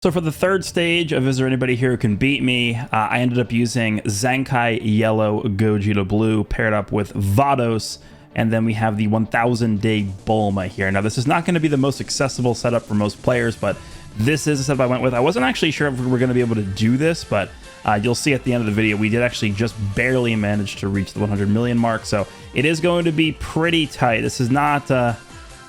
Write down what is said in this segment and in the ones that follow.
So for the third stage of Is There Anybody Here Who Can Beat Me, I ended up using Zenkai Yellow, Gogeta Blue, paired up with Vados, and then we have the 1000 Day Bulma here. Now this is not going to be the most accessible setup for most players, but this is the setup I went with. I wasn't actually sure if we were going to be able to do this, but you'll see at the end of the video, we did actually just barely manage to reach the 100 million mark, so it is going to be pretty tight. This is not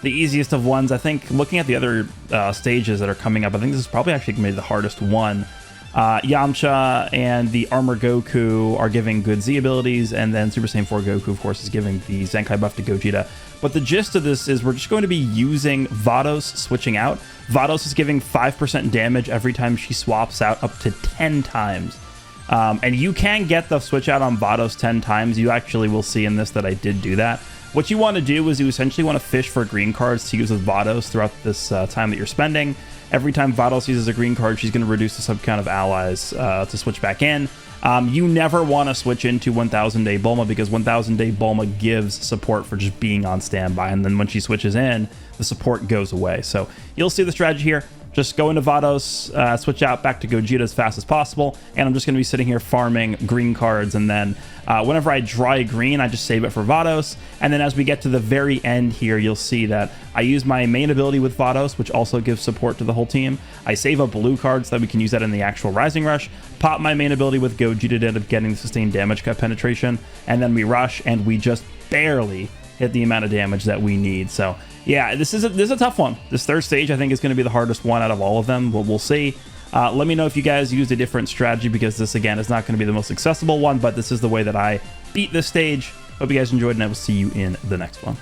the easiest of ones. I think looking at the other stages that are coming up, I think this is probably actually going to be the hardest one. Yamcha and the Armor Goku are giving good Z abilities, and then Super Saiyan 4 Goku, of course, is giving the Zenkai buff to Gogeta. But the gist of this is we're just going to be using Vados switching out. Vados is giving 5% damage every time she swaps out, up to 10 times. And you can get the switch out on Vados 10 times. You actually will see in this that I did do that. What you want to do is you essentially want to fish for green cards to use with Vados throughout this time that you're spending. Every time Vados uses a green card, she's going to reduce the sub count of allies to switch back in. You never want to switch into 1000 Day Bulma, because 1000 Day Bulma gives support for just being on standby, and then when she switches in, the support goes away. So you'll see the strategy here. Just go into Vados, switch out back to Gogeta as fast as possible, and I'm just going to be sitting here farming green cards, and then whenever I draw a green, I just save it for Vados, and then as we get to the very end here, you'll see that I use my main ability with Vados, which also gives support to the whole team. I save up blue cards so that we can use that in the actual Rising Rush, pop my main ability with Gogeta to end up getting the sustained damage cut penetration, and then we rush, and we just barely hit the amount of damage that we need. So yeah, this is a tough one. This third stage I think is going to be the hardest one out of all of them. We'll see. Let me know if you guys used a different strategy, because this again is not going to be the most accessible one, but this is the way that I beat this stage. Hope you guys enjoyed, and I will see you in the next one.